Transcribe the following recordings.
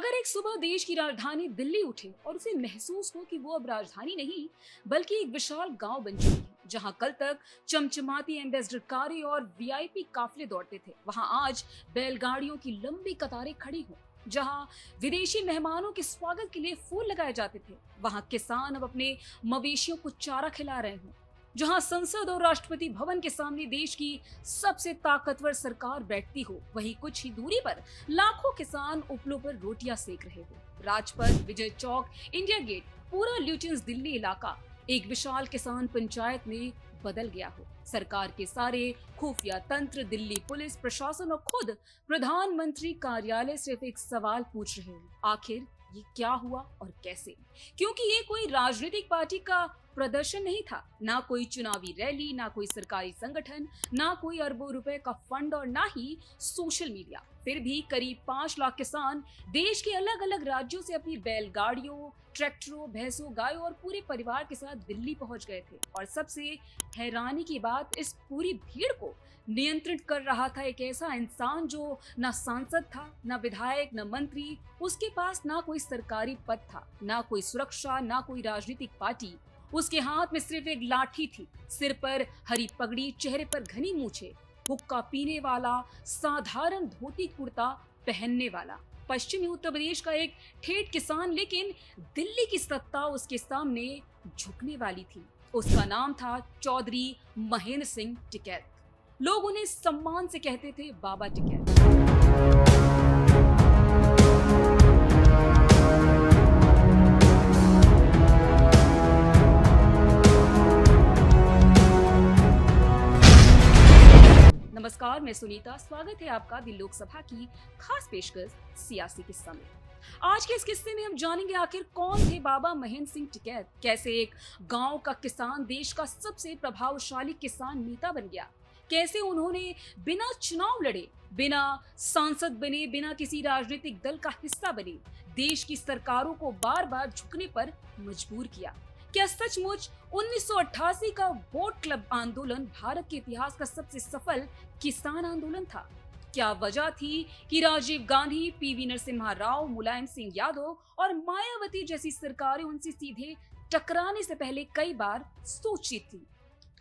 अगर एक सुबह देश की राजधानी दिल्ली उठे और उसे महसूस हो कि वो अब राजधानी नहीं बल्कि एक विशाल गांव बन चुकी है, जहां कल तक चमचमाती एम्बेसडर कारें और वीआईपी काफले दौड़ते थे, वहां आज बैलगाड़ियों की लंबी कतारें खड़ी हों। जहां विदेशी मेहमानों के स्वागत के लिए फूल लगाए जाते थे, वहां किसान अब अपने मवेशियों को चारा खिला रहे हों। जहां संसद और राष्ट्रपति भवन के सामने देश की सबसे ताकतवर सरकार बैठती हो, वहीं कुछ ही दूरी पर लाखों किसान उपलों पर रोटियां सेक रहे हो। राजपथ, विजय चौक, इंडिया गेट, पूरा ल्यूटियंस दिल्ली इलाका एक विशाल किसान पंचायत में बदल गया हो। सरकार के सारे खुफिया तंत्र, दिल्ली पुलिस प्रशासन और खुद प्रधानमंत्री कार्यालय सिर्फ एक सवाल पूछ रहे हैं, आखिर ये क्या हुआ और कैसे? क्योंकि ये कोई राजनीतिक पार्टी का प्रदर्शन नहीं था, ना कोई चुनावी रैली, ना कोई सरकारी संगठन, ना कोई अरबों रुपए का फंड और ना ही सोशल मीडिया। फिर भी करीब 5 लाख किसान देश के अलग अलग राज्यों से अपनी बैलगाड़ियों, ट्रैक्टरों, भैंसों, गायों और पूरे परिवार के साथ दिल्ली पहुंच गए थे। और सबसे हैरानी की बात, इस पूरी भीड़ को नियंत्रित कर रहा था एक ऐसा इंसान जो ना सांसद था, ना विधायक, ना मंत्री। उसके पास ना कोई सरकारी पद था, ना कोई सुरक्षा, ना कोई राजनीतिक पार्टी। उसके हाथ में सिर्फ एक लाठी थी, सिर पर हरी पगड़ी, चेहरे पर घनी मूछें, हुक्का पीने वाला, साधारण धोती कुर्ता पहनने वाला पश्चिमी उत्तर प्रदेश का एक ठेठ किसान, लेकिन दिल्ली की सत्ता उसके सामने झुकने वाली थी। उसका नाम था चौधरी महेंद्र सिंह टिकैत। लोग उन्हें सम्मान से कहते थे बाबा टिकैत। नमस्कार, मैं सुनीता। स्वागत है आपका दिल्ली लोकसभा की खास पेशकश सियासी किस्सा में। आज के इस किस्से में हम जानेंगे आखिर कौन थे बाबा महेंद्र सिंह टिकैत, कैसे एक गांव का किसान देश का सबसे प्रभावशाली किसान नेता बन गया, कैसे उन्होंने बिना चुनाव लड़े, बिना सांसद बने, बिना किसी राजनीतिक दल का हिस्सा बने, देश की सरकारों को बार बार झुकने पर मजबूर किया। क्या सचमुच 1988 का वोट क्लब आंदोलन भारत के इतिहास का सबसे सफल किसान आंदोलन था? क्या वजह थी कि राजीव गांधी, पीवी नरसिम्हा राव, मुलायम सिंह यादव और मायावती जैसी सरकारें उनसे सीधे टकराने से पहले कई बार सोची थी?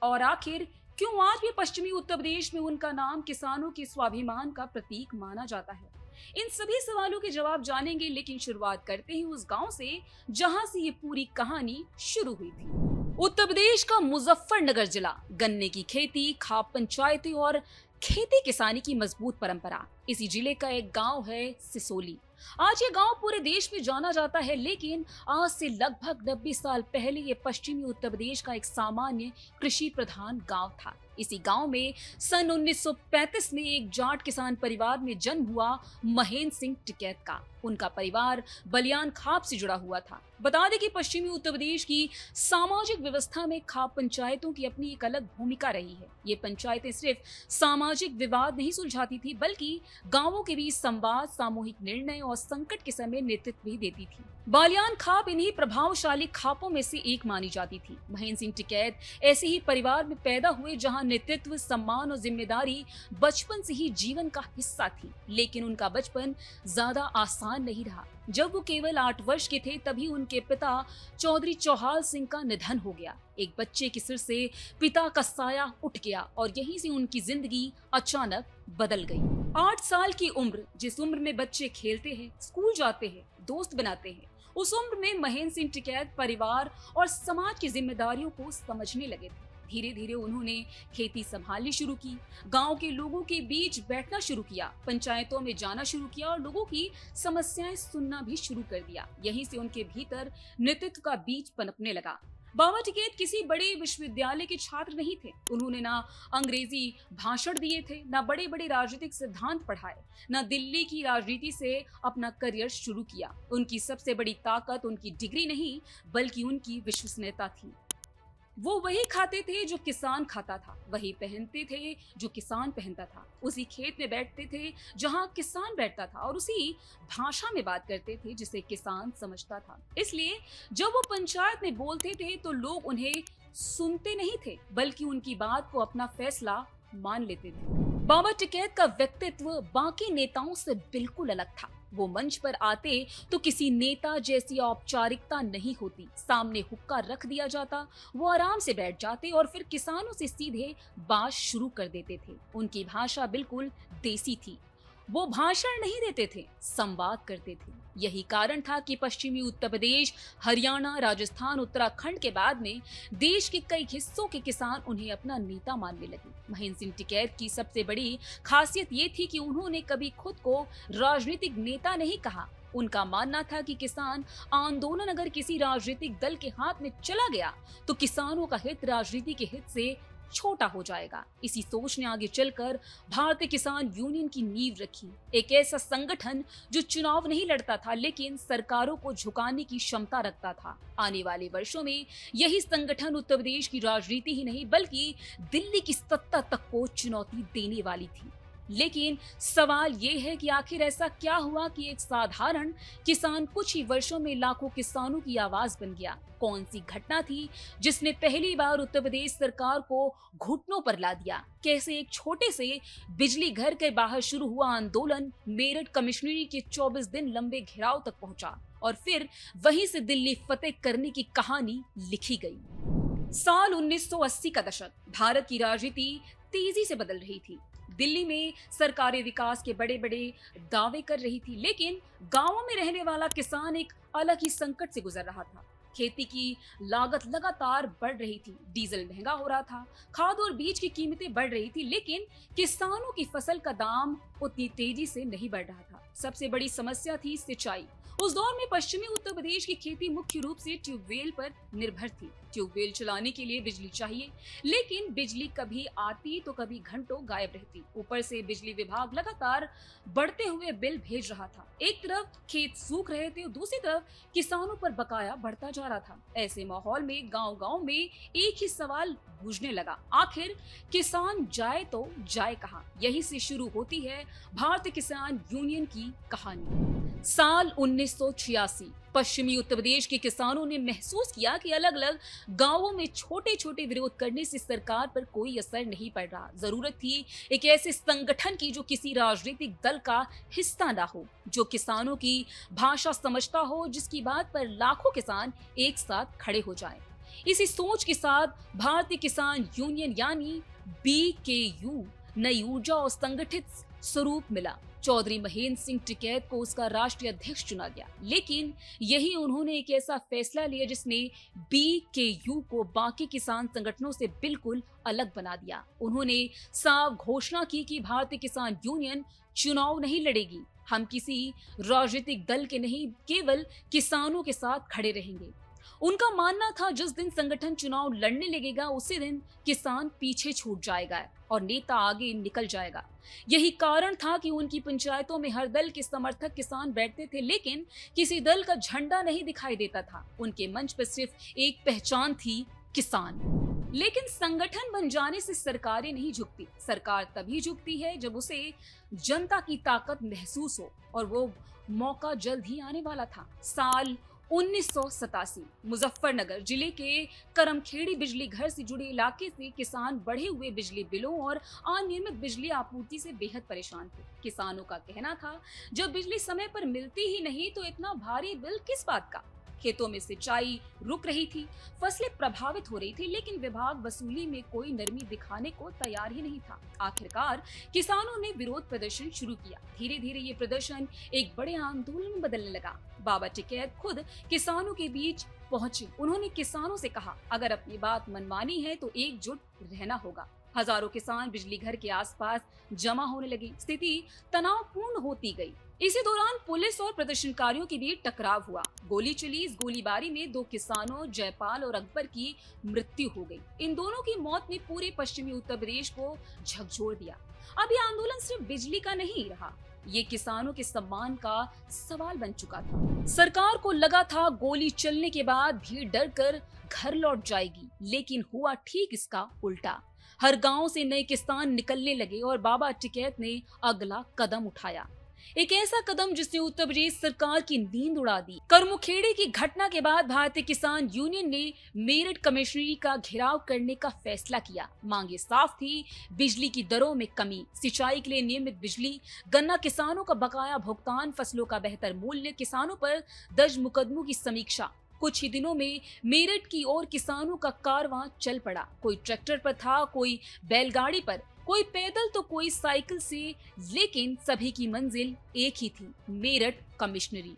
और आखिर क्यों आज भी पश्चिमी उत्तर प्रदेश में उनका नाम किसानों के स्वाभिमान का प्रतीक माना जाता है? इन सभी सवालों के जवाब जानेंगे, लेकिन शुरुआत करते हैं उस गांव से जहां से ये पूरी कहानी शुरू हुई थी। उत्तर प्रदेश का मुजफ्फरनगर जिला, गन्ने की खेती, खाप पंचायतें और खेती किसानी की मजबूत परंपरा। इसी जिले का एक गांव है सिसोली। आज ये गांव पूरे देश में जाना जाता है, लेकिन आज से लगभग 90 साल पहले ये पश्चिमी उत्तर प्रदेश का एक सामान्य कृषि प्रधान गांव था। इसी गांव में सन 1935 में एक जाट किसान परिवार में जन्म हुआ महेंद्र सिंह टिकैत का। उनका परिवार बलियान खाप से जुड़ा हुआ था। बता दें कि पश्चिमी उत्तर प्रदेश की सामाजिक व्यवस्था में खाप पंचायतों की अपनी एक अलग भूमिका रही है। ये पंचायतें सिर्फ सामाजिक विवाद नहीं सुलझाती थी, बल्कि गांवों के बीच संवाद, सामूहिक निर्णय और संकट के समय नेतृत्व भी देती थी। बालियान खाप इन्हीं प्रभावशाली खापों में से एक मानी जाती थी। महेंद्र सिंह टिकैत ऐसे ही परिवार में पैदा हुए जहां नेतृत्व, सम्मान और जिम्मेदारी बचपन से ही जीवन का हिस्सा थी। लेकिन उनका बचपन ज्यादा आसान नहीं रहा। जब वो केवल 8 वर्ष के थे, तभी उनके पिता चौधरी चौहाल सिंह का निधन हो गया। एक बच्चे के सिर से पिता का साया उठ गया और यहीं से उनकी जिंदगी अचानक बदल गई। 8 साल की उम्र, जिस उम्र में बच्चे खेलते हैं, स्कूल जाते हैं, दोस्त बनाते हैं, उस उम्र में महेंद्र सिंह टिकैत परिवार और समाज की जिम्मेदारियों को समझने लगे थे। धीरे धीरे उन्होंने खेती संभालनी शुरू की, गांव के लोगों के बीच बैठना शुरू किया, पंचायतों में जाना शुरू किया और लोगों की समस्याएं सुनना भी शुरू कर दिया। यहीं से उनके भीतर नेतृत्व का बीज पनपने लगा। बाबा टिकैत किसी बड़े विश्वविद्यालय के छात्र नहीं थे। उन्होंने ना अंग्रेजी भाषण दिए थे, ना बड़े बड़े राजनीतिक सिद्धांत पढ़ाए, ना दिल्ली की राजनीति से अपना करियर शुरू किया। उनकी सबसे बड़ी ताकत उनकी डिग्री नहीं, बल्कि उनकी विश्वसनीयता थी। वो वही खाते थे जो किसान खाता था, वही पहनते थे जो किसान पहनता था, उसी खेत में बैठते थे जहां किसान बैठता था और उसी भाषा में बात करते थे जिसे किसान समझता था। इसलिए जब वो पंचायत में बोलते थे तो लोग उन्हें सुनते नहीं थे, बल्कि उनकी बात को अपना फैसला मान लेते थे। बाबा टिकैत का व्यक्तित्व बाकी नेताओं से बिल्कुल अलग था। वो मंच पर आते तो किसी नेता जैसी औपचारिकता नहीं होती, सामने हुक्का रख दिया जाता, वो आराम से बैठ जाते और फिर किसानों से सीधे बात शुरू कर देते थे। उनकी भाषा बिल्कुल देसी थी। वो भाषण नहीं देते थे, संवाद करते थे। यही कारण था कि पश्चिमी उत्तर प्रदेश, हरियाणा, राजस्थान, उत्तराखंड के बाद में देश के कई हिस्सों के किसान उन्हें अपना नेता मानने लगे। महेंद्र सिंह टिकैत की सबसे बड़ी खासियत ये थी कि उन्होंने कभी खुद को राजनीतिक नेता नहीं कहा। उनका मानना था कि किसान आंदोलन अगर किसी राजनीतिक दल के हाथ में चला गया तो किसानों का हित राजनीति के हित से छोटा हो जाएगा। इसी सोच ने आगे चलकर भारतीय किसान यूनियन की नींव रखी, एक ऐसा संगठन जो चुनाव नहीं लड़ता था लेकिन सरकारों को झुकाने की क्षमता रखता था। आने वाले वर्षों में यही संगठन उत्तर प्रदेश की राजनीति ही नहीं बल्कि दिल्ली की सत्ता तक को चुनौती देने वाली थी। लेकिन सवाल ये है कि आखिर ऐसा क्या हुआ कि एक साधारण किसान कुछ ही वर्षों में लाखों किसानों की आवाज बन गया? कौन सी घटना थी जिसने पहली बार उत्तर प्रदेश सरकार को घुटनों पर ला दिया? कैसे एक छोटे से बिजली घर के बाहर शुरू हुआ आंदोलन मेरठ कमिश्नरी के 24 दिन लंबे घेराव तक पहुंचा और फिर वहीं से दिल्ली फतेह करने की कहानी लिखी गई। साल 1980 का दशक, भारत की राजनीति तेजी से बदल रही थी। दिल्ली में सरकारें विकास के बड़े बड़े दावे कर रही थी, लेकिन गांवों में रहने वाला किसान एक अलग ही संकट से गुजर रहा था। खेती की लागत लगातार बढ़ रही थी, डीजल महंगा हो रहा था, खाद और बीज की कीमतें बढ़ रही थी, लेकिन किसानों की फसल का दाम उतनी तेजी से नहीं बढ़ रहा था। सबसे बड़ी समस्या थी सिंचाई। उस दौर में पश्चिमी उत्तर प्रदेश की खेती मुख्य रूप से ट्यूबवेल पर निर्भर थी। ट्यूबवेल चलाने के लिए बिजली चाहिए, लेकिन बिजली कभी आती तो कभी घंटों गायब रहती। ऊपर से बिजली विभाग लगातार बढ़ते हुए बिल भेज रहा था। एक तरफ खेत सूख रहे थे, दूसरी तरफ किसानों पर बकाया बढ़ता जा रहा था। ऐसे माहौल में गांव-गांव में एक ही सवाल गूंजने लगा, आखिर किसान जाए तो जाए कहां? यही से शुरू होती है भारतीय किसान यूनियन की कहानी। साल 1986 पश्चिमी उत्तर प्रदेश के किसानों ने महसूस किया कि अलग अलग गांवों में छोटे छोटे विरोध करने से सरकार पर कोई असर नहीं पड़ रहा। जरूरत थी एक ऐसे संगठन की जो किसी राजनीतिक दल का हिस्सा ना हो, जो किसानों की भाषा समझता हो, जिसकी बात पर लाखों किसान एक साथ खड़े हो जाएं। इसी सोच के साथ भारतीय किसान यूनियन यानी BKU नई ऊर्जा और संगठित स्वरूप मिला। चौधरी महेंद्र सिंह टिकैत को उसका राष्ट्रीय अध्यक्ष चुना गया, लेकिन यही उन्होंने एक ऐसा फैसला लिया जिसने BKU को बाकी किसान संगठनों से बिल्कुल अलग बना दिया। उन्होंने साफ घोषणा की कि भारतीय किसान यूनियन चुनाव नहीं लड़ेगी, हम किसी राजनीतिक दल के नहीं, केवल किसानों के साथ खड़े रहेंगे। उनका मानना था जिस दिन संगठन चुनाव लड़ने लगेगा उसी दिन किसान पीछे छूट जाएगा और नेता आगे निकल जाएगा। यही कारण था कि उनकी पंचायतों में हर दल के समर्थक किसान बैठते थे, लेकिन किसी दल का झंडा नहीं दिखाई देता था। उनके मंच पर सिर्फ एक पहचान थी, किसान। लेकिन संगठन बन जाने से सरकारें नहीं झुकती। सरकार तभी झुकती है जब उसे जनता की ताकत महसूस हो, और वो मौका जल्द ही आने वाला था। साल 1987 मुजफ्फरनगर जिले के करमखेड़ी बिजली घर से जुड़े इलाके से किसान बढ़े हुए बिजली बिलों और अनियमित बिजली आपूर्ति से बेहद परेशान थे। किसानों का कहना था, जब बिजली समय पर मिलती ही नहीं तो इतना भारी बिल किस बात का? खेतों में सिंचाई रुक रही थी, फसलें प्रभावित हो रही थी, लेकिन विभाग वसूली में कोई नरमी दिखाने को तैयार ही नहीं था। आखिरकार किसानों ने विरोध प्रदर्शन शुरू किया। धीरे धीरे ये प्रदर्शन एक बड़े आंदोलन में बदलने लगा। बाबा टिकैत खुद किसानों के बीच पहुंचे। उन्होंने किसानों से कहा, अगर अपनी बात मनमानी है तो एकजुट रहना होगा। हजारों किसान बिजली घर के आसपास जमा होने लगे। स्थिति तनावपूर्ण होती गई। इसी दौरान पुलिस और प्रदर्शनकारियों के बीच टकराव हुआ। गोली चली। इस गोलीबारी में 2 किसानों जयपाल और अकबर की मृत्यु हो गई। इन दोनों की मौत ने पूरे पश्चिमी उत्तर प्रदेश को झकझोर दिया। अब यह आंदोलन सिर्फ बिजली का नहीं रहा, ये किसानों के सम्मान का सवाल बन चुका था। सरकार को लगा था गोली चलने के बाद भीड़ डरकर घर लौट जाएगी, लेकिन हुआ ठीक इसका उल्टा। हर गांव से नए किसान निकलने लगे और बाबा टिकैत ने अगला कदम उठाया। एक ऐसा कदम जिसने उत्तर प्रदेश सरकार की नींद उड़ा दी। करमुखेड़े की घटना के बाद भारतीय किसान यूनियन ने मेरठ कमिश्नरी का घेराव करने का फैसला किया। मांगे साफ थी, बिजली की दरों में कमी, सिंचाई के लिए नियमित बिजली, गन्ना किसानों का बकाया भुगतान, फसलों का बेहतर मूल्य, किसानों पर दर्ज मुकदमों की समीक्षा। कुछ ही दिनों में मेरठ की ओर किसानों का कारवां चल पड़ा। कोई ट्रैक्टर पर था, कोई बैलगाड़ी पर, कोई पैदल तो कोई साइकिल से, लेकिन सभी की मंजिल एक ही थी, मेरठ कमिश्नरी।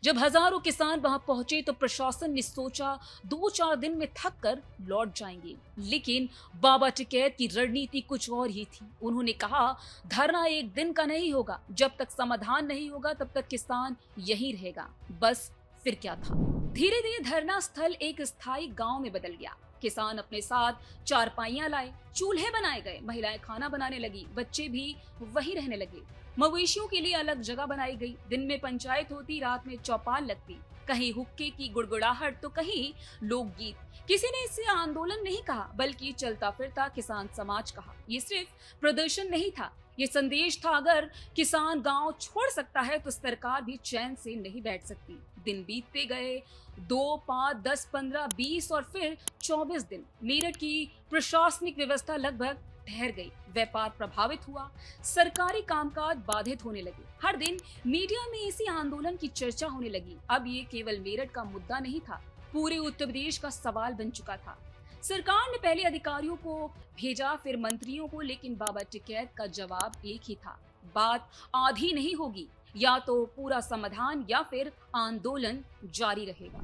जब हजारों किसान वहां पहुंचे तो प्रशासन ने सोचा 2-4 दिन में थक कर लौट जाएंगे, लेकिन बाबा टिकैत की रणनीति कुछ और ही थी। उन्होंने कहा, धरना एक दिन का नहीं होगा, जब तक समाधान नहीं होगा तब तक किसान यहीं रहेगा। बस फिर क्या था, धीरे धीरे धरना स्थल एक स्थायी गांव में बदल गया। किसान अपने साथ चारपाइयां लाए, चूल्हे बनाए गए, महिलाएं खाना बनाने लगी, बच्चे भी वहीं रहने लगे। मवेशियों के लिए अलग जगह बनाई गई। दिन में पंचायत होती, रात में चौपाल लगती, कहीं हुक्के की गुड़गुड़ाहट तो कहीं लोकगीत। किसी ने इसे आंदोलन नहीं कहा, बल्कि चलता फिरता किसान समाज कहा। ये सिर्फ प्रदर्शन नहीं था, ये संदेश था, अगर किसान गांव छोड़ सकता है तो सरकार भी चैन से नहीं बैठ सकती। दिन बीतते गए, 2, 5, 10, 15, 20 और फिर 24 दिन। मेरठ की प्रशासनिक व्यवस्था लगभग ठहर गई, व्यापार प्रभावित हुआ, सरकारी कामकाज बाधित होने लगे। हर दिन मीडिया में इसी आंदोलन की चर्चा होने लगी। अब ये केवल मेरठ का मुद्दा नहीं था, पूरे उत्तर प्रदेश का सवाल बन चुका था। सरकार ने पहले अधिकारियों को भेजा, फिर मंत्रियों को, लेकिन बाबा टिकैत का जवाब एक ही था, बात आधी नहीं होगी, या तो पूरा समाधान या फिर आंदोलन जारी रहेगा।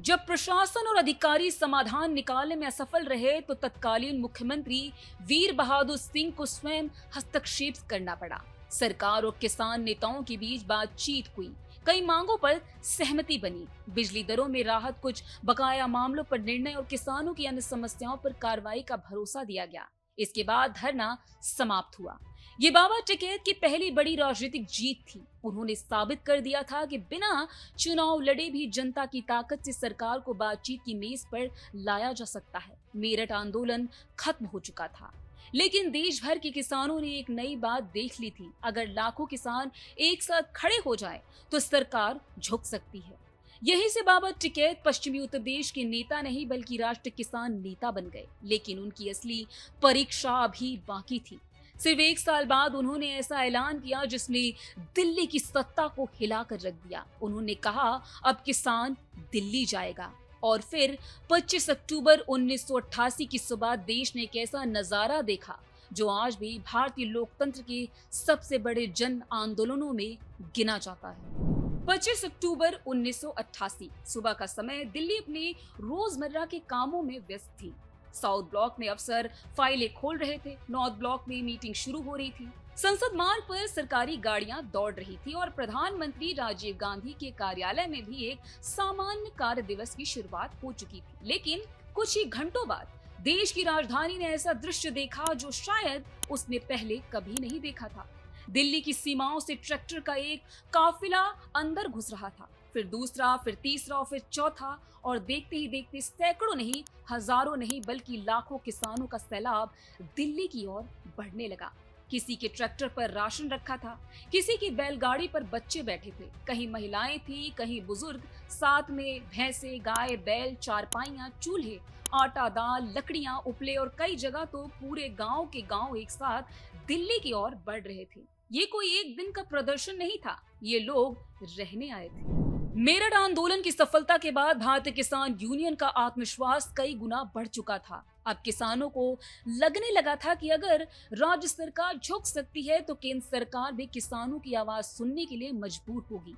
जब प्रशासन और अधिकारी समाधान निकालने में असफल रहे तो तत्कालीन मुख्यमंत्री वीर बहादुर सिंह को स्वयं हस्तक्षेप करना पड़ा। सरकार और किसान नेताओं के बीच बातचीत हुई, कई मांगों पर सहमति बनी, बिजली दरों में राहत, कुछ बकाया मामलों पर निर्णय और किसानों की अन्य समस्याओं पर कार्रवाई का भरोसा दिया गया। इसके बाद धरना समाप्त हुआ। ये बाबा टिकैत की पहली बड़ी राजनीतिक जीत थी। उन्होंने साबित कर दिया था कि बिना चुनाव लड़े भी जनता की ताकत से सरकार को बातचीत की मेज पर लाया जा सकता है। मेरठ आंदोलन खत्म हो चुका था, लेकिन देश भर के किसानों ने एक नई बात देख ली थी, अगर लाखों किसान एक साथ खड़े हो जाए तो सरकार झुक सकती है। यहीं से बाबा टिकैत पश्चिमी उत्तर प्रदेश के नेता नहीं बल्कि राष्ट्रीय किसान नेता बन गए। लेकिन उनकी असली परीक्षा अभी बाकी थी। सिर्फ 1 साल बाद उन्होंने ऐसा ऐलान किया जिसने दिल्ली की सत्ता को हिलाकर रख दिया। उन्होंने कहा, अब किसान दिल्ली जाएगा। और फिर 25 अक्टूबर 1988 की सुबह देश ने एक ऐसा नजारा देखा जो आज भी भारतीय लोकतंत्र के सबसे बड़े जन आंदोलनों में गिना जाता है। 25 अक्टूबर 1988 सुबह का समय, दिल्ली अपने रोजमर्रा के कामों में व्यस्त थी। साउथ ब्लॉक में अफसर फाइलें खोल रहे थे, नॉर्थ ब्लॉक में मीटिंग शुरू हो रही थी, संसद मार्ग पर सरकारी गाड़ियां दौड़ रही थी और प्रधानमंत्री राजीव गांधी के कार्यालय में भी एक सामान्य कार्य दिवस की शुरुआत हो चुकी थी। लेकिन कुछ ही घंटों बाद देश की राजधानी ने ऐसा दृश्य देखा जो शायद उसने पहले कभी नहीं देखा था। दिल्ली की सीमाओं से ट्रैक्टर का एक काफिला अंदर घुस रहा था, फिर दूसरा, फिर तीसरा और फिर चौथा, और देखते ही देखते सैकड़ों नहीं, हजारों नहीं बल्कि लाखों किसानों का सैलाब दिल्ली की ओर बढ़ने लगा। किसी के ट्रैक्टर पर राशन रखा था, किसी की बैलगाड़ी पर बच्चे बैठे थे, कहीं महिलाएं थी, कहीं बुजुर्ग, साथ में भैंसे, गाय, बैल, चारपाइयां, चूल्हे, आटा, दाल, लकड़ियां, उपले और कई जगह तो पूरे गांव के गांव एक साथ दिल्ली की ओर बढ़ रहे थे। ये कोई एक दिन का प्रदर्शन नहीं था, ये लोग रहने आए थे। मेरठ आंदोलन की सफलता के बाद भारतीय किसान यूनियन का आत्मविश्वास कई गुना बढ़ चुका था। अब किसानों को लगने लगा था कि अगर राज्य सरकार झुक सकती है तो केंद्र सरकार भी किसानों की आवाज सुनने के लिए मजबूर होगी।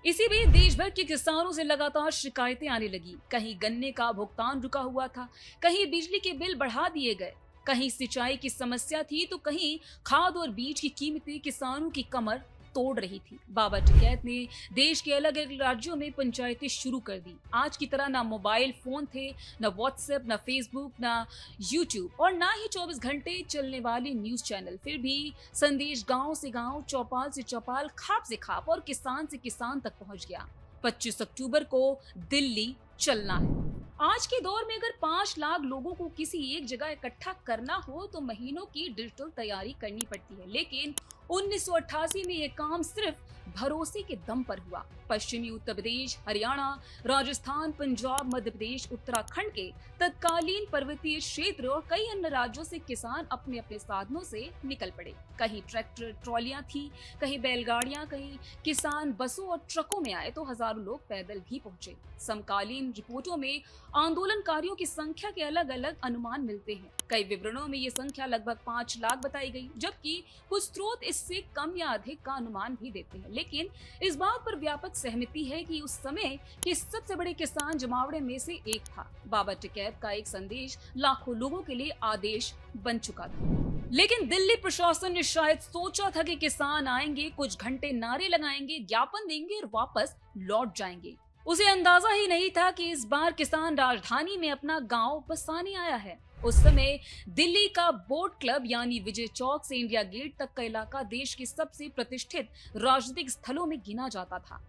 इसी बीच देश भर के किसानों से लगातार शिकायतें आने लगी। कहीं गन्ने का भुगतान रुका हुआ था, कहीं बिजली के बिल बढ़ा दिए गए, कहीं सिंचाई की समस्या थी तो कहीं खाद और बीज की कीमतें किसानों की कमर तोड़ रही थी। बाबा टिकैत ने देश के अलग अलग राज्यों में पंचायतें शुरू कर दी। आज की तरह ना मोबाइल फोन थे, ना व्हाट्सएप, ना फेसबुक, ना यूट्यूब और ना ही 24 घंटे चलने वाले न्यूज चैनल। फिर भी संदेश गांव से गांव, चौपाल से चौपाल, खाप से खाप और किसान से किसान तक पहुंच गया। 25 अक्टूबर को दिल्ली चलना है। आज के दौर में अगर 5 लाख लोगों को किसी एक जगह इकट्ठा करना हो तो महीनों की डिजिटल तैयारी करनी पड़ती है, लेकिन 1988 में यह काम सिर्फ भरोसे के दम पर हुआ। पश्चिमी उत्तर प्रदेश, हरियाणा, राजस्थान, पंजाब, मध्य प्रदेश, उत्तराखंड के तत्कालीन पर्वतीय क्षेत्र और कई अन्य राज्यों से किसान अपने अपने साधनों से निकल पड़े। कहीं ट्रैक्टर ट्रॉलियां थी, कहीं बैलगाड़ियां, कहीं किसान बसों और ट्रकों में आए तो हजारों लोग पैदल भी पहुंचे। समकालीन रिपोर्टों में आंदोलनकारियों की संख्या के अलग अलग अनुमान मिलते हैं। कई विवरणों में ये संख्या लगभग 5 लाख बताई गई, जबकि कुछ स्रोत इससे कम या अधिक का अनुमान भी देते हैं। लेकिन इस बात पर व्यापक सहमति है कि उस समय के सबसे बड़े किसान जमावड़े में से एक था। बाबा टिकैत का एक संदेश लाखों लोगों के लिए आदेश बन चुका था। लेकिन दिल्ली प्रशासन ने शायद सोचा था कि किसान आएंगे, कुछ घंटे नारे लगाएंगे, ज्ञापन देंगे और वापस लौट जाएंगे। उसे अंदाजा ही नहीं था कि इस बार किसान राजधानी में अपना गांव बसाने आया है। उस समय दिल्ली का बोट क्लब यानी विजय चौक से इंडिया गेट तक का इलाका देश के सबसे प्रतिष्ठित राजनीतिक स्थलों में गिना जाता था।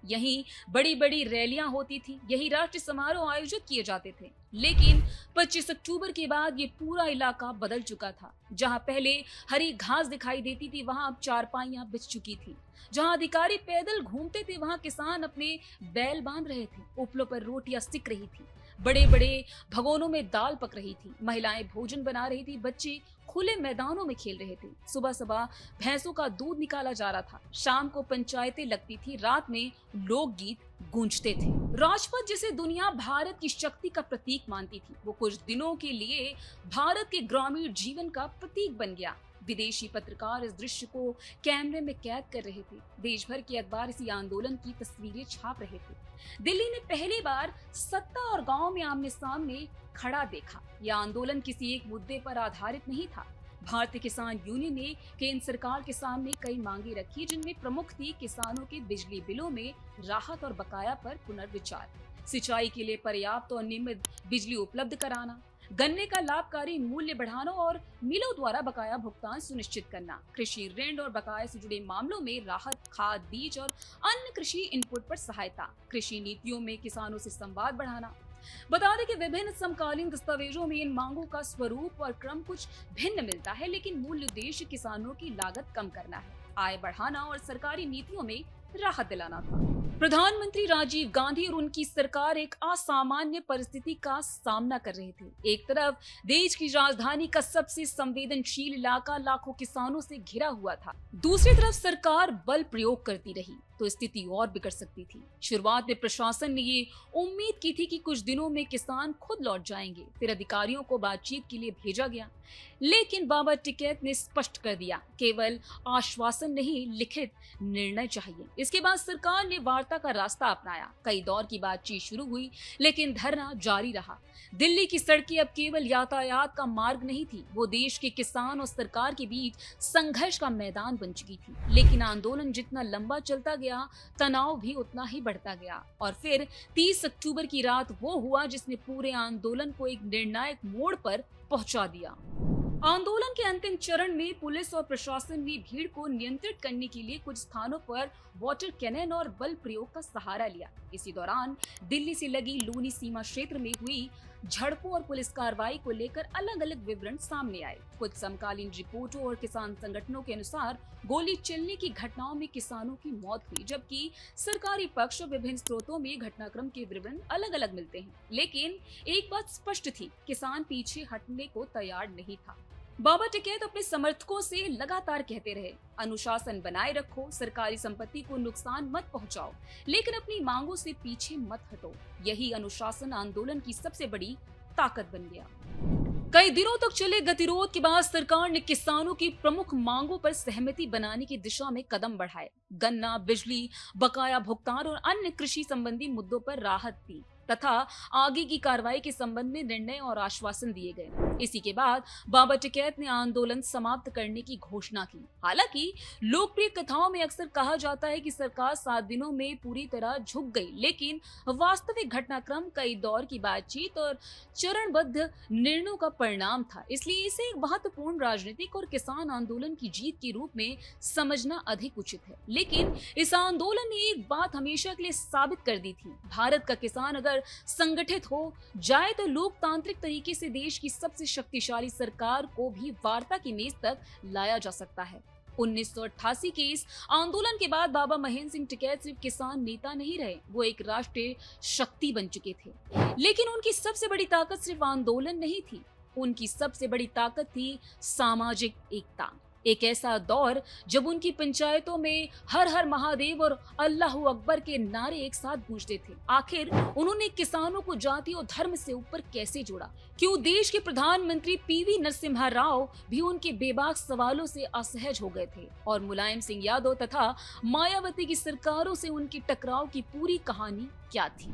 यहीं बड़ी बड़ी रैलियां होती थी, यही राष्ट्रीय समारोह आयोजित किए जाते थे। लेकिन 25 अक्टूबर के बाद ये पूरा इलाका बदल चुका था। जहां पहले हरी घास दिखाई देती थी, वहां अब चारपाइयां बिछ चुकी थी। जहां अधिकारी पैदल घूमते थे, वहां किसान अपने बैल बांध रहे थे, उपलों पर रोटियां सिक रही थी, बड़े बड़े भगोनों में दाल पक रही थी, महिलाएं भोजन बना रही थी, बच्चे खुले मैदानों में खेल रहे थे। सुबह सुबह भैंसों का दूध निकाला जा रहा था, शाम को पंचायतें लगती थी, रात में लोकगीत गूंजते थे। राजपथ जिसे दुनिया भारत की शक्ति का प्रतीक मानती थी, वो कुछ दिनों के लिए भारत के ग्रामीण जीवन का प्रतीक बन गया। विदेशी पत्रकार इस दृश्य को कैमरे में कैद कर रहे थे। देश भर के अखबार इसी आंदोलन की तस्वीरें छाप रहे थे। दिल्ली ने पहली बार सत्ता और गांव में आमने सामने खड़ा देखा। यह आंदोलन किसी एक मुद्दे पर आधारित नहीं था। भारतीय किसान यूनियन ने केंद्र सरकार के सामने कई मांगे रखी, जिनमें प्रमुख थी किसानों के बिजली बिलों में राहत और बकाया पर पुनर्विचार, सिंचाई के लिए पर्याप्त और नियमित बिजली उपलब्ध कराना, गन्ने का लाभकारी मूल्य बढ़ाना और मिलों द्वारा बकाया भुगतान सुनिश्चित करना, कृषि ऋण और बकाया से जुड़े मामलों में राहत, खाद, बीज और अन्य कृषि इनपुट पर सहायता, कृषि नीतियों में किसानों से संवाद बढ़ाना। बता दें कि विभिन्न समकालीन दस्तावेजों में इन मांगों का स्वरूप और क्रम कुछ भिन्न मिलता है, लेकिन मूल उद्देश्य किसानों की लागत कम करना है, आय बढ़ाना और सरकारी नीतियों में राहत दिलाना था। प्रधानमंत्री राजीव गांधी और उनकी सरकार एक असामान्य परिस्थिति का सामना कर रहे थे। एक तरफ देश की राजधानी का सबसे संवेदनशील इलाका लाखों किसानों से घिरा हुआ था, दूसरी तरफ सरकार बल प्रयोग करती रही तो स्थिति और बिगड़ सकती थी। शुरुआत में प्रशासन ने ये उम्मीद की थी कि कुछ दिनों में किसान खुद लौट जाएंगे, फिर अधिकारियों को बातचीत के लिए भेजा गया। लेकिन बाबा टिकैत ने स्पष्ट कर दिया, केवल आश्वासन नहीं, लिखित निर्णय चाहिए। इसके बाद सरकार ने वार्ता का रास्ता अपनाया। कई दौर की बातचीत शुरू हुई, लेकिन धरना जारी रहा। दिल्ली की सड़कें अब केवल यातायात का मार्ग नहीं थी, वो देश के किसान और सरकार के बीच संघर्ष का मैदान बन चुकी थी। लेकिन आंदोलन जितना लंबा चलता गया, तनाव भी उतना ही बढ़ता गया। और फिर 30 अक्टूबर की रात वो हुआ जिसने पूरे आंदोलन को एक निर्णायक मोड़ पर पहुंचा दिया। आंदोलन के अंतिम चरण में पुलिस और प्रशासन ने भीड़ को नियंत्रित करने के लिए कुछ स्थानों पर वाटर कैनन और बल प्रयोग का सहारा लिया। इसी दौरान दिल्ली से लगी लूनी सीमा क्षेत्र में हुई झड़पों और पुलिस कार्रवाई को लेकर अलग अलग विवरण सामने आए। कुछ समकालीन रिपोर्टों और किसान संगठनों के अनुसार गोली चलने की घटनाओं में किसानों की मौत हुई, जबकि सरकारी पक्ष और विभिन्न स्रोतों में घटनाक्रम के विवरण अलग अलग मिलते हैं। लेकिन एक बात स्पष्ट थी, किसान पीछे हटने को तैयार नहीं था। बाबा टिकैत अपने समर्थकों से लगातार कहते रहे, अनुशासन बनाए रखो, सरकारी संपत्ति को नुकसान मत पहुंचाओ, लेकिन अपनी मांगों से पीछे मत हटो। यही अनुशासन आंदोलन की सबसे बड़ी ताकत बन गया। कई दिनों तक चले गतिरोध के बाद सरकार ने किसानों की प्रमुख मांगों पर सहमति बनाने की दिशा में कदम बढ़ाए। गन्ना, बिजली, बकाया भुगतान और अन्य कृषि संबंधी मुद्दों पर राहत दी तथा आगे की कार्रवाई के संबंध में निर्णय और आश्वासन दिए गए। इसी के बाद बाबा टिकैत ने आंदोलन समाप्त करने की घोषणा की। हालांकि लोकप्रिय कथाओं में अक्सर कहा जाता है कि सरकार 7 दिनों में पूरी तरह झुक गई, लेकिन वास्तविक घटनाक्रम कई दौर की बातचीत और चरणबद्ध निर्णयों का परिणाम था। इसलिए इसे एक महत्वपूर्ण राजनीतिक और किसान आंदोलन की जीत के रूप में समझना अधिक उचित है। लेकिन इस आंदोलन ने एक बात हमेशा के लिए साबित कर दी थी, भारत का किसान अगर संगठित हो जाए तो लोकतांत्रिक तरीके से देश की सबसे शक्तिशाली सरकार को भी वार्ता की मेज तक लाया जा सकता है। 1988 के इस आंदोलन के बाद बाबा महेंद्र सिंह टिकैत सिर्फ किसान नेता नहीं रहे, वो एक राष्ट्रीय शक्ति बन चुके थे। लेकिन उनकी सबसे बड़ी ताकत सिर्फ आंदोलन नहीं थी, उनकी सबसे बड़ी ताकत थी सामाजिक एकता। एक ऐसा दौर जब उनकी पंचायतों में हर हर महादेव और अल्लाहू अकबर के नारे एक साथ गूंजते थे। आखिर उन्होंने किसानों को जाति और धर्म से ऊपर कैसे जोड़ा? क्यों देश के प्रधानमंत्री पीवी नरसिम्हा राव भी उनके बेबाक सवालों से असहज हो गए थे? और मुलायम सिंह यादव तथा मायावती की सरकारों से उनकी टकराव की पूरी कहानी क्या थी?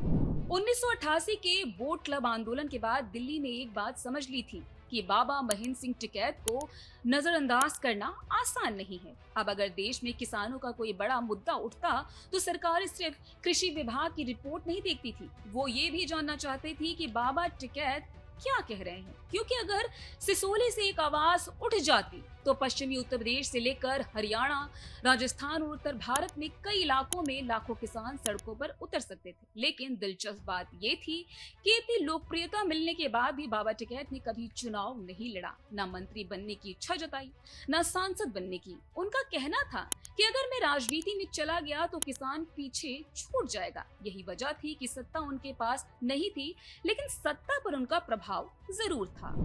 1988 के वोट क्लब आंदोलन के बाद दिल्ली ने एक बात समझ ली थी कि बाबा महेंद्र सिंह टिकैत को नजरअंदाज करना आसान नहीं है। अब अगर देश में किसानों का कोई बड़ा मुद्दा उठता तो सरकार सिर्फ कृषि विभाग की रिपोर्ट नहीं देखती थी, वो ये भी जानना चाहती थी कि बाबा टिकैत क्या कह रहे हैं। क्योंकि अगर सिसोली से एक आवाज उठ जाती तो पश्चिमी उत्तर प्रदेश से लेकर हरियाणा, राजस्थान और उत्तर भारत में कई इलाकों में लाखों किसान सड़कों पर उतर सकते थे। लेकिन दिलचस्प बात ये थी कि इतनी लोकप्रियता मिलने के बाद भी बाबा टिकैत ने कभी चुनाव नहीं लड़ा, ना मंत्री बनने की इच्छा जताई, ना सांसद बनने की। उनका कहना था कि अगर मैं राजनीति में चला गया तो किसान पीछे छूट जाएगा। यही वजह थी कि सत्ता उनके पास नहीं थी, लेकिन सत्ता पर उनका प्रभाव जरूर था।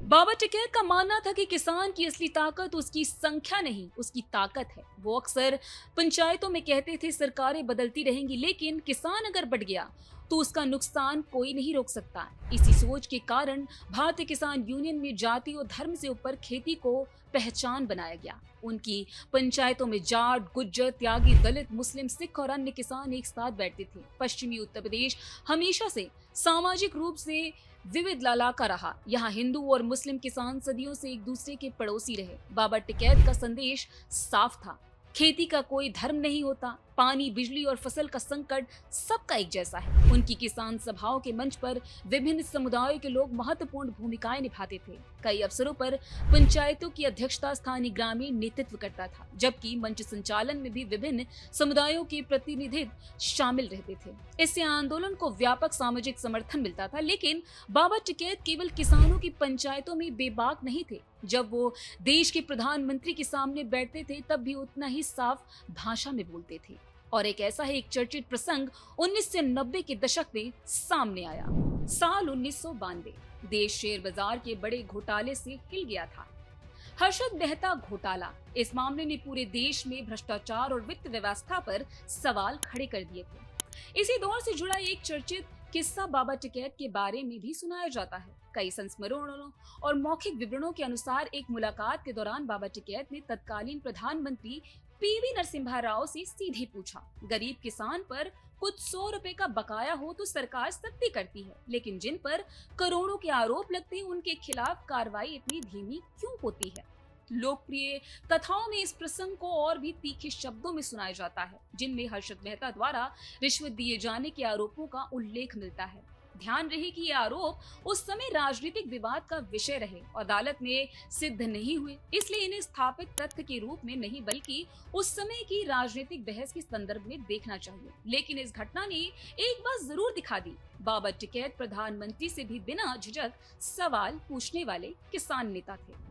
बाबा टिकैत का मानना था कि किसान की असली ताकत उसकी संख्या नहीं, उसकी ताकत है। वो अक्सर पंचायतों में कहते थे सरकारें बदलती रहेंगी, लेकिन किसान अगर बढ़ गया तो उसका नुकसान कोई नहीं रोक सकता। इसी सोच के कारण भारतीय किसान यूनियन में जाति और धर्म से ऊपर खेती को पहचान बनाया गया। उनकी पंचायतों में जाट, गुज्जर, त्यागी, दलित, मुस्लिम, सिख और अन्य किसान एक साथ बैठते थे। पश्चिमी उत्तर प्रदेश हमेशा से सामाजिक रूप से विविध लालाका रहा। यहाँ हिंदू और मुस्लिम किसान सदियों से एक दूसरे के पड़ोसी रहे। बाबा टिकैत का संदेश साफ था, खेती का कोई धर्म नहीं होता, पानी, बिजली और फसल का संकट सबका एक जैसा है। उनकी किसान सभाओं के मंच पर विभिन्न समुदायों के लोग महत्वपूर्ण भूमिकाएं निभाते थे। कई अवसरों पर पंचायतों की अध्यक्षता स्थानीय ग्रामीण नेतृत्व करता था, जबकि मंच संचालन में भी विभिन्न समुदायों के प्रतिनिधि शामिल रहते थे। इससे आंदोलन को व्यापक सामाजिक समर्थन मिलता था। लेकिन बाबा टिकैत केवल किसानों की पंचायतों में बेबाक नहीं थे। जब वो देश के प्रधानमंत्री के सामने बैठते थे तब भी उतना ही साफ भाषा में बोलते थे। और एक ऐसा ही एक चर्चित प्रसंग 1990 के दशक में सामने आया। साल 1992 देश शेयर बाजार के बड़े घोटाले से हिल गया था। हर्षद मेहता घोटाला, इस मामले ने पूरे देश में भ्रष्टाचार और वित्त व्यवस्था पर सवाल खड़े कर दिए थे। इसी दौर से जुड़ा एक चर्चित किस्सा बाबा टिकैत के बारे में भी सुनाया जाता है। कई संस्मरणों और मौखिक विवरणों के अनुसार एक मुलाकात के दौरान बाबा टिकैत ने तत्कालीन प्रधानमंत्री पीवी नरसिम्हा राव से सीधे पूछा, गरीब किसान पर कुछ 100 रुपए का बकाया हो तो सरकार सख्ती करती है, लेकिन जिन पर करोड़ों के आरोप लगते हैं उनके खिलाफ कार्रवाई इतनी धीमी क्यों होती है? लोकप्रिय कथाओं में इस प्रसंग को और भी तीखे शब्दों में सुनाया जाता है, जिनमें हर्षद मेहता द्वारा रिश्वत दिए जाने के आरोपों का उल्लेख मिलता है। ध्यान रहे कि ये आरोप उस समय राजनीतिक विवाद का विषय रहे, अदालत में सिद्ध नहीं हुए, इसलिए इन्हें स्थापित तथ्य के रूप में नहीं बल्कि उस समय की राजनीतिक बहस के संदर्भ में देखना चाहिए। लेकिन इस घटना ने एक बात जरूर दिखा दी, बाबा टिकैत प्रधानमंत्री से भी बिना झिझक सवाल पूछने वाले किसान नेता थे।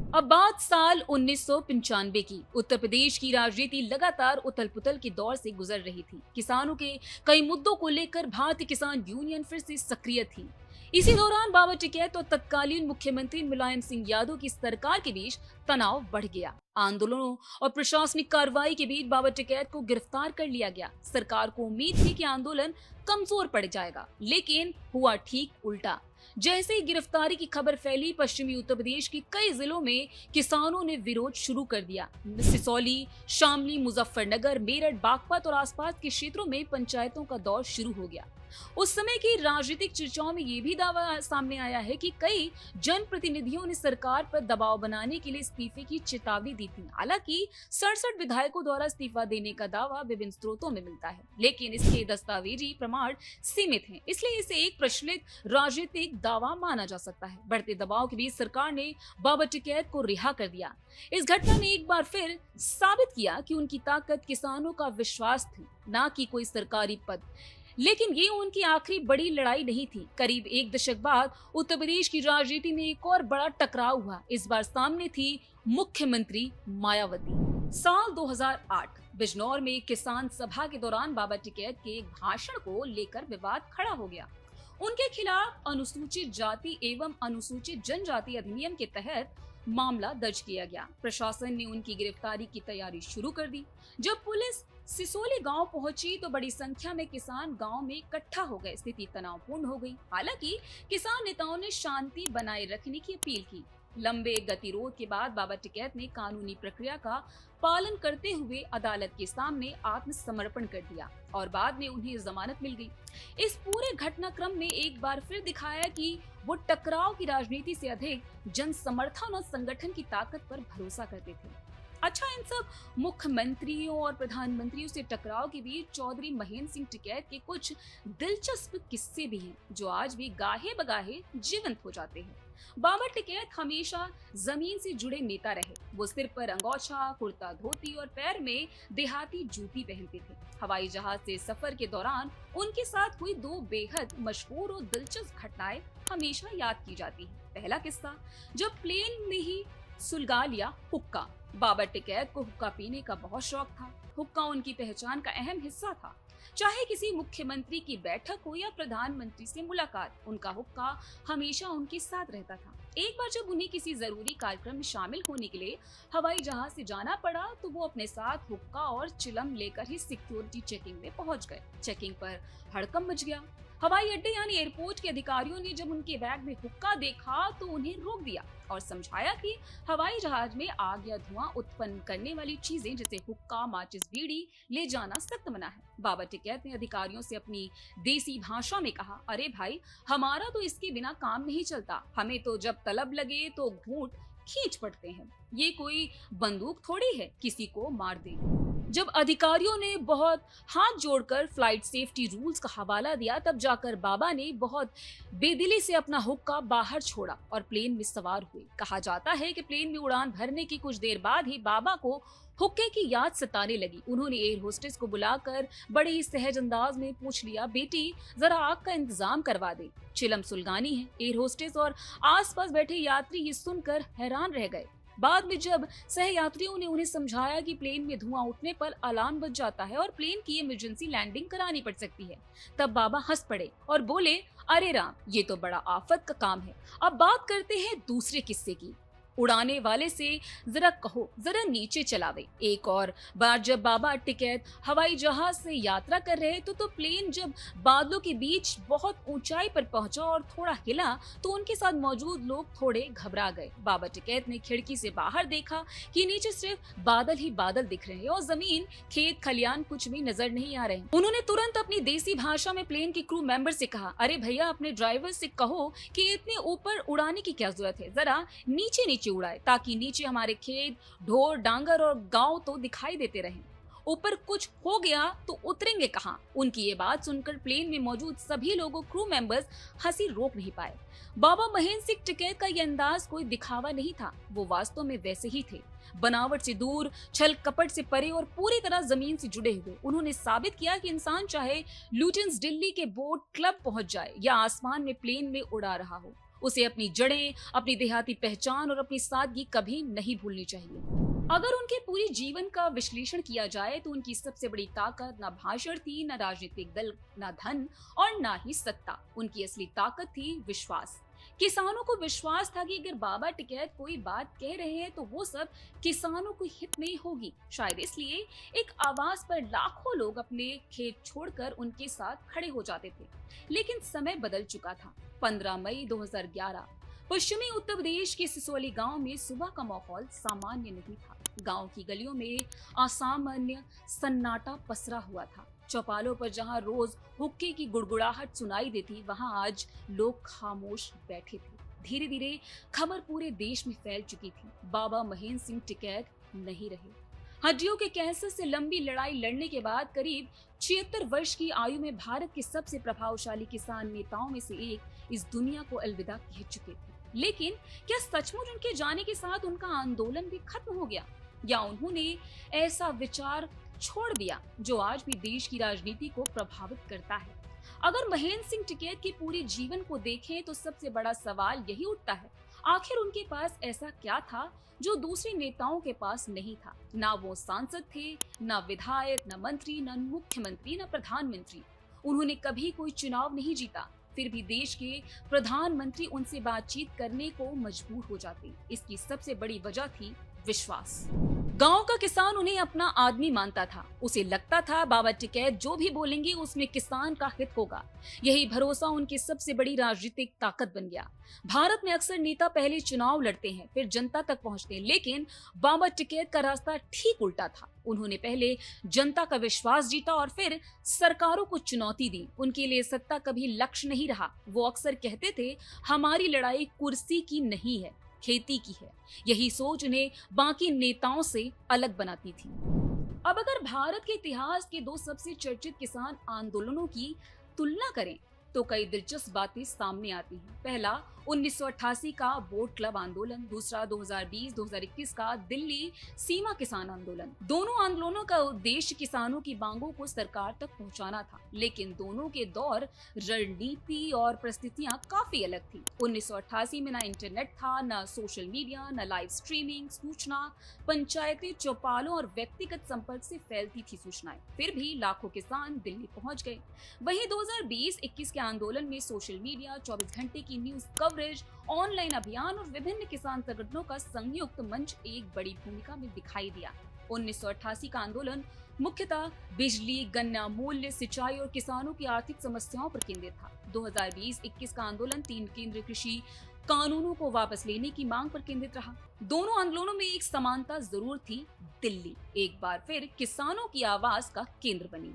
अब बात साल 1995 की। उत्तर प्रदेश की राजनीति लगातार उथल पुथल के दौर से गुजर रही थी। किसानों के कई मुद्दों को लेकर भारतीय किसान यूनियन फिर से सक्रिय थी। इसी दौरान बाबा टिकैत और तत्कालीन मुख्यमंत्री मुलायम सिंह यादव की सरकार के बीच तनाव बढ़ गया। आंदोलनों और प्रशासनिक कार्रवाई के बीच बाबा टिकैत को गिरफ्तार कर लिया गया। सरकार को उम्मीद थी कि आंदोलन कमजोर पड़ जाएगा, लेकिन हुआ ठीक उल्टा। जैसे ही गिरफ्तारी की खबर फैली, पश्चिमी उत्तर प्रदेश के कई जिलों में किसानों ने विरोध शुरू कर दिया। सिसौली, शामली, मुजफ्फरनगर, मेरठ, बागपत और आसपास के क्षेत्रों में पंचायतों का दौर शुरू हो गया। उस समय की राजनीतिक चर्चाओं में ये भी दावा सामने आया है कि कई जनप्रतिनिधियों ने सरकार पर दबाव बनाने के लिए इस्तीफे की चेतावनी दी थी। हालांकि 67 विधायकों द्वारा इस्तीफा देने का दावा विभिन्न स्रोतों में मिलता है, लेकिन इसके दस्तावेजी प्रमाण सीमित हैं, इसलिए इसे एक प्रचलित राजनीतिक दावा माना जा सकता है। बढ़ते दबाव के बीच सरकार ने बाबा टिकैत को रिहा कर दिया। इस घटना ने एक बार फिर साबित किया कि उनकी ताकत किसानों का विश्वास थी, न कि कोई सरकारी पद। लेकिन ये उनकी आखिरी बड़ी लड़ाई नहीं थी। करीब एक दशक बाद उत्तर प्रदेश की राजनीति में एक और बड़ा टकराव हुआ। इस बार सामने थी मुख्यमंत्री मायावती। साल 2008 बिजनौर में किसान सभा के दौरान बाबा टिकैत के एक भाषण को लेकर विवाद खड़ा हो गया। उनके खिलाफ अनुसूचित जाति एवं अनुसूचित जनजाति अधिनियम के तहत मामला दर्ज किया गया। प्रशासन ने उनकी गिरफ्तारी की तैयारी शुरू कर दी। जब पुलिस सिसोली गांव पहुंची तो बड़ी संख्या में किसान गांव में इकट्ठा हो गए। स्थिति तनावपूर्ण हो गई। हालांकि किसान नेताओं ने शांति बनाए रखने की अपील की। लंबे गतिरोध के बाद बाबा टिकैत ने कानूनी प्रक्रिया का पालन करते हुए अदालत के सामने आत्मसमर्पण कर दिया और बाद में उन्हें जमानत मिल गई। इस पूरे घटनाक्रम में एक बार फिर दिखाया कि वो टकराव की राजनीति से अधिक जन समर्थन और संगठन की ताकत पर भरोसा करते थे। अच्छा, इन सब मुख्यमंत्रियों और प्रधानमंत्रियों से टकराव के बीच चौधरी महेंद्र सिंह टिकैत के कुछ दिलचस्प किस्से भी हैं, जो आज भी गाहे बगाहे जीवंत हो जाते हैं। बाबा टिकैत हमेशा जमीन से जुड़े नेता रहे। वो सिर पर अंगोछा, कुर्ता धोती और पैर में देहाती जूती पहनते थे। हवाई जहाज से सफर के दौरान उनके साथ हुई दो बेहद मशहूर और दिलचस्प घटनाएं हमेशा याद की जाती हैं। पहला किस्सा, जब प्लेन में ही सुलगा लिया हुक्का। बाबा टिकैत को हुक्का पीने का बहुत शौक था। हुक्का उनकी पहचान का अहम हिस्सा था। चाहे किसी मुख्यमंत्री की बैठक हो या प्रधानमंत्री से मुलाकात, उनका हुक्का हमेशा उनके साथ रहता था। एक बार जब उन्हें किसी जरूरी कार्यक्रम में शामिल होने के लिए हवाई जहाज से जाना पड़ा तो वो अपने साथ हुक्का और चिलम लेकर ही सिक्योरिटी चेकिंग में पहुंच गए। चेकिंग पर हड़कंप मच गया। हवाई अड्डे यानी एयरपोर्ट के अधिकारियों ने जब उनके बैग में हुक्का देखा तो उन्हें रोक दिया और समझाया कि हवाई जहाज में आग या धुआं उत्पन्न करने वाली चीजें जैसे हुक्का, माचिस, बीड़ी ले जाना सख्त मना है। बाबा टिकैत ने अधिकारियों से अपनी देसी भाषा में कहा, अरे भाई, हमारा तो इसके बिना काम नहीं चलता। हमें तो जब तलब लगे तो घूंट खींच पड़ते हैं। ये कोई बंदूक थोड़ी है किसी को मार दे। जब अधिकारियों ने बहुत हाथ जोड़कर फ्लाइट सेफ्टी रूल्स का हवाला दिया, तब जाकर बाबा ने बहुत बेदिली से अपना हुक्का बाहर छोड़ा और प्लेन में सवार हुए। कहा जाता है कि प्लेन में उड़ान भरने की कुछ देर बाद ही बाबा को हुक्के की याद सताने लगी। उन्होंने एयर होस्टेस को बुलाकर बड़े ही सहज अंदाज में पूछ लिया, बेटी जरा आग का इंतजाम करवा दे, चिलम सुलगानी है। एयर होस्टेस और आसपास बैठे यात्री ये सुनकर हैरान रह गए। बाद में जब सहयात्रियों ने उन्हें समझाया कि प्लेन में धुआं उठने पर अलार्म बज जाता है और प्लेन की इमरजेंसी लैंडिंग करानी पड़ सकती है, तब बाबा हंस पड़े और बोले, अरे राम, ये तो बड़ा आफत का काम है। अब बात करते हैं दूसरे किस्से की। उड़ाने वाले से जरा कहो, जरा नीचे चलावे। एक और बार जब बाबा टिकैत हवाई जहाज से यात्रा कर रहे तो प्लेन जब बादलों के बीच बहुत ऊंचाई पर पहुंचा और थोड़ा हिला तो उनके साथ मौजूद लोग थोड़े घबरा गए। बाबा टिकैत ने खिड़की से बाहर देखा कि नीचे सिर्फ बादल ही बादल दिख रहे हैं और जमीन, खेत खलियान कुछ भी नजर नहीं आ रहे। उन्होंने तुरंत अपनी देसी भाषा में प्लेन के क्रू मेंबर से कहा, अरे भैया, अपने ड्राइवर से कहो कि इतने ऊपर उड़ाने की क्या जरूरत है, जरा नीचे नीचे उड़ाए ताकि नीचे हमारे खेत, ढोर, डांगर और गांव तो दिखाई देते रहें। ऊपर कुछ हो गया तो उतरेंगे कहां? उनकी ये बात सुनकर प्लेन में मौजूद सभी लोगों, क्रू मेंबर्स हंसी रोक नहीं पाए। बाबा महेंद्र सिंह टिकैत का ये अंदाज कोई दिखावा नहीं था, वो वास्तव में वैसे ही थे। बनावट से दूर, छल कपट से परे और पूरी तरह जमीन से जुड़े हुए। उन्होंने साबित किया कि इंसान चाहे लुटेंस दिल्ली के बोट क्लब पहुंच जाए या आसमान में प्लेन में उड़ा रहा हो, उसे अपनी जड़ें, अपनी देहाती पहचान और अपनी सादगी कभी नहीं भूलनी चाहिए। अगर उनके पूरे जीवन का विश्लेषण किया जाए तो उनकी सबसे बड़ी ताकत न भाषण थी, न राजनीतिक दल, न धन और न ही सत्ता। उनकी असली ताकत थी विश्वास। किसानों को विश्वास था कि अगर बाबा टिकैत कोई बात कह रहे हैं तो वो सब किसानों को हित में होगी। शायद इसलिए एक आवाज पर लाखों लोग अपने खेत छोड़कर उनके साथ खड़े हो जाते थे। लेकिन समय बदल चुका था। 15 मई 2011 पश्चिमी उत्तर प्रदेश के सिसोली गांव में सुबह का माहौल सामान्य नहीं था। गांव की गलियों में असामान्य सन्नाटा पसरा हुआ था। चौपालों पर जहां रोज हुक्के की गुड़गुड़ाहट सुनाई देती, वहां आज लोग खामोश बैठे थे। धीरे धीरे खबर पूरे देश में फैल चुकी थी। बाबा महेंद्र सिंह टिकैत नहीं रहे। हड्डियों के कैंसर से लंबी लड़ाई लड़ने के बाद करीब 76 वर्ष की आयु में भारत के सबसे प्रभावशाली किसान नेताओं में से एक इस दुनिया को अलविदा कह चुके थे। लेकिन क्या सचमुच उनके जाने के साथ उनका आंदोलन भी खत्म हो गया, या उन्होंने ऐसा विचार छोड़ दिया जो आज भी देश की राजनीति को प्रभावित करता है? अगर महेंद्र सिंह टिकैत के पूरे जीवन को देखें तो सबसे बड़ा सवाल यही उठता है, आखिर उनके पास ऐसा क्या था जो दूसरे नेताओं के पास नहीं था? ना वो सांसद थे, ना विधायक, ना मंत्री, ना मुख्यमंत्री, ना प्रधानमंत्री। उन्होंने कभी कोई चुनाव नहीं जीता, फिर भी देश के प्रधानमंत्री उनसे बातचीत करने को मजबूर हो जाते। इसकी सबसे बड़ी वजह थी विश्वास। गांव का किसान उन्हें अपना आदमी मानता था। उसे लगता था बाबा टिकैत जो भी बोलेंगे उसमें किसान का हित होगा। यही भरोसा उनकी सबसे बड़ी राजनीतिक ताकत बन गया। भारत में अक्सर नेता पहले चुनाव लड़ते हैं, फिर जनता तक पहुंचते हैं, लेकिन बाबा टिकैत का रास्ता ठीक उल्टा था। उन्होंने पहले जनता का विश्वास जीता और फिर सरकारों को चुनौती दी। उनके लिए सत्ता कभी लक्ष्य नहीं रहा। वो अक्सर कहते थे, हमारी लड़ाई कुर्सी की नहीं है, खेती की है। यही सोच उन्हें बाकी नेताओं से अलग बनाती थी। अब अगर भारत के इतिहास के दो सबसे चर्चित किसान आंदोलनों की तुलना करें तो कई दिलचस्प बातें सामने आती हैं। पहला 1988 का वोट क्लब आंदोलन, दूसरा 2020-2021 का दिल्ली सीमा किसान आंदोलन। दोनों आंदोलनों का उद्देश्य किसानों की मांगों को सरकार तक पहुंचाना था, लेकिन दोनों के दौर, रणनीति और परिस्थितियां काफी अलग थी। 1988 में ना इंटरनेट था, ना सोशल मीडिया, ना लाइव स्ट्रीमिंग। सूचना पंचायती चौपालों और व्यक्तिगत संपर्क से फैलती थी सूचनाएं। फिर भी लाखों किसान दिल्ली पहुंच गए। वहीं 2020-21 के आंदोलन में सोशल मीडिया, 24 घंटे की न्यूज कवरेज, ऑनलाइन अभियान और विभिन्न किसान संगठनों का संयुक्त मंच एक बड़ी भूमिका में दिखाई दिया। 1988 का आंदोलन मुख्यतः बिजली, गन्ना मूल्य, सिंचाई और किसानों की आर्थिक समस्याओं पर केंद्रित था। 2020-21 का आंदोलन 3 केंद्रीय कृषि कानूनों को वापस लेने की मांग पर केंद्रित रहा। दोनों आंदोलनों में एक समानता जरूर थी, दिल्ली एक बार फिर किसानों की आवाज का केंद्र बनी।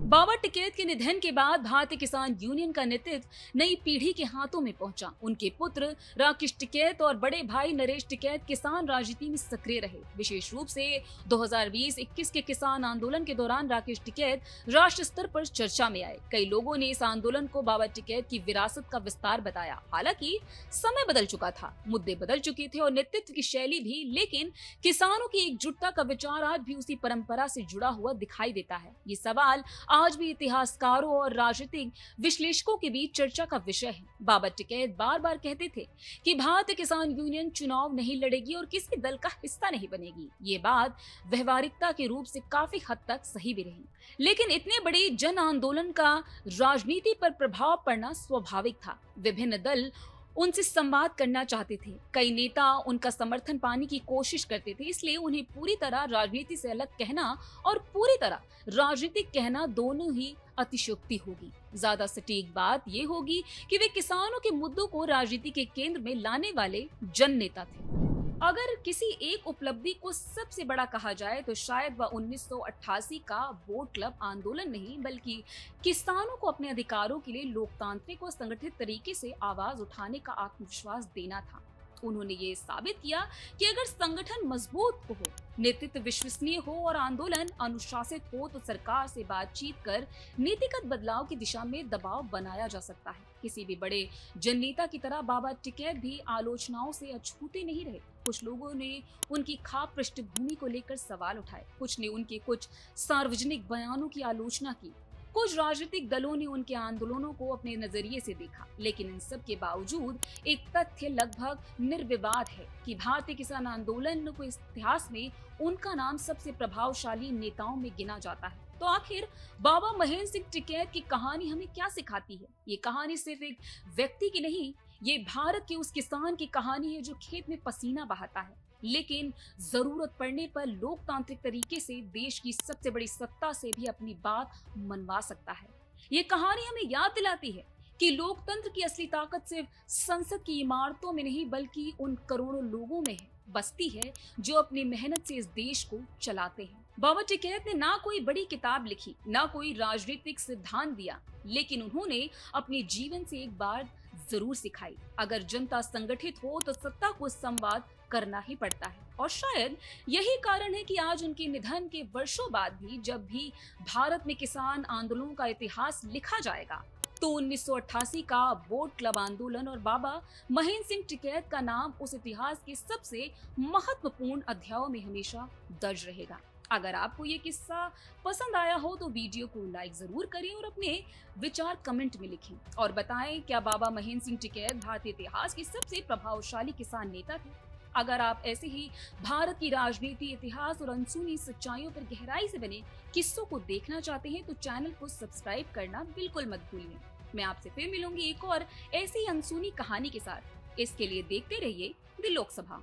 बाबा टिकैत के निधन के बाद भारतीय किसान यूनियन का नेतृत्व नई पीढ़ी के हाथों में पहुंचा। उनके पुत्र राकेश टिकैत और बड़े भाई नरेश टिकैत किसान राजनीति में सक्रिय रहे। विशेष रूप से 2020-21 के किसान आंदोलन के दौरान राकेश टिकैत राष्ट्र स्तर पर चर्चा में आए। कई लोगों ने इस आंदोलन को बाबा टिकैत की विरासत का विस्तार बताया। हालांकि समय बदल चुका था, मुद्दे बदल चुके थे और नेतृत्व की शैली भी, लेकिन किसानों की एकजुटता का विचार आज भी उसी परंपरा से जुड़ा हुआ दिखाई देता है। ये सवाल आज भी इतिहासकारों और राजनीतिक विश्लेषकों के बीच चर्चा का विषय है। बाबा टिकैत बार बार कहते थे कि भारतीय किसान यूनियन चुनाव नहीं लड़ेगी और किसी दल का हिस्सा नहीं बनेगी। ये बात व्यवहारिकता के रूप से काफी हद तक सही भी रही, लेकिन इतने बड़े जन आंदोलन का राजनीति पर प्रभाव पड़ना स्वाभाविक था। विभिन्न दल उनसे संवाद करना चाहते थे। कई नेता उनका समर्थन पाने की कोशिश करते थे, इसलिए उन्हें पूरी तरह राजनीति से अलग कहना और पूरी तरह राजनीतिक कहना दोनों ही अतिशयोक्ति होगी। ज्यादा सटीक बात यह होगी कि वे किसानों के मुद्दों को राजनीति के केंद्र में लाने वाले जन नेता थे। अगर किसी एक उपलब्धि को सबसे बड़ा कहा जाए तो शायद वह 1988 का वोट क्लब आंदोलन नहीं, बल्कि किसानों को अपने अधिकारों के लिए लोकतांत्रिक और संगठित तरीके से आवाज उठाने का आत्मविश्वास देना था। उन्होंने ये साबित किया कि अगर संगठन मजबूत हो, नेतृत्व विश्वसनीय हो और आंदोलन अनुशासित हो तो सरकार से बातचीत कर नीतिगत बदलाव की दिशा में दबाव बनाया जा सकता है। किसी भी बड़े जननेता की तरह बाबा टिकैत भी आलोचनाओं से अछूते नहीं रहे। कुछ लोगों ने उनकी खाप पृष्ठभूमि को लेकर सवाल उठाए, कुछ ने उनके कुछ सार्वजनिक बयानों की आलोचना की, कुछ राजनीतिक दलों ने उनके आंदोलनों को अपने नजरिए से देखा। लेकिन इन सब के बावजूद एक तथ्य लगभग निर्विवाद है कि भारतीय किसान आंदोलन के इतिहास में उनका नाम सबसे प्रभावशाली नेताओं में गिना जाता है। तो आखिर बाबा महेंद्र सिंह टिकैत की कहानी हमें क्या सिखाती है? ये कहानी सिर्फ एक व्यक्ति की नहीं, ये भारत के उस किसान की कहानी है जो खेत में पसीना बहाता है, लेकिन जरूरत पड़ने पर लोकतांत्रिक तरीके से देश की सबसे बड़ी सत्ता से भी अपनी बात मनवा सकता है। ये कहानी हमें याद दिलाती है कि लोकतंत्र की असली ताकत सिर्फ संसद की इमारतों में नहीं बल्कि उन करोड़ों लोगों में है, बसती है जो अपनी मेहनत से इस देश को चलाते हैं। बाबा टिकैत ने ना कोई बड़ी किताब लिखी, ना कोई राजनीतिक सिद्धांत दिया, लेकिन उन्होंने अपने जीवन से एक बार जरूर सिखाई, अगर जनता संगठित हो तो सत्ता को संवाद करना ही पड़ता है। और शायद यही कारण है कि आज उनके निधन के वर्षों बाद भी जब भी भारत में किसान आंदोलनों का इतिहास लिखा जाएगा तो 1988 का वोट क्लब आंदोलन और बाबा महेंद्र सिंह टिकैत का नाम उस इतिहास के सबसे महत्वपूर्ण अध्यायों में हमेशा दर्ज रहेगा। अगर आपको ये किस्सा पसंद आया हो तो वीडियो को लाइक जरूर करें और अपने विचार कमेंट में लिखें और बताएं क्या बाबा महेंद्र सिंह टिकैत भारतीय इतिहास के सबसे प्रभावशाली किसान नेता थे। अगर आप ऐसे ही भारत की राजनीति, इतिहास और अनसुनी सच्चाइयों पर गहराई से बने किस्सों को देखना चाहते हैं तो चैनल को सब्सक्राइब करना बिल्कुल मत भूलिए। मैं आपसे फिर मिलूंगी एक और ऐसी अनसुनी कहानी के साथ। इसके लिए देखते रहिए द लोकसभा।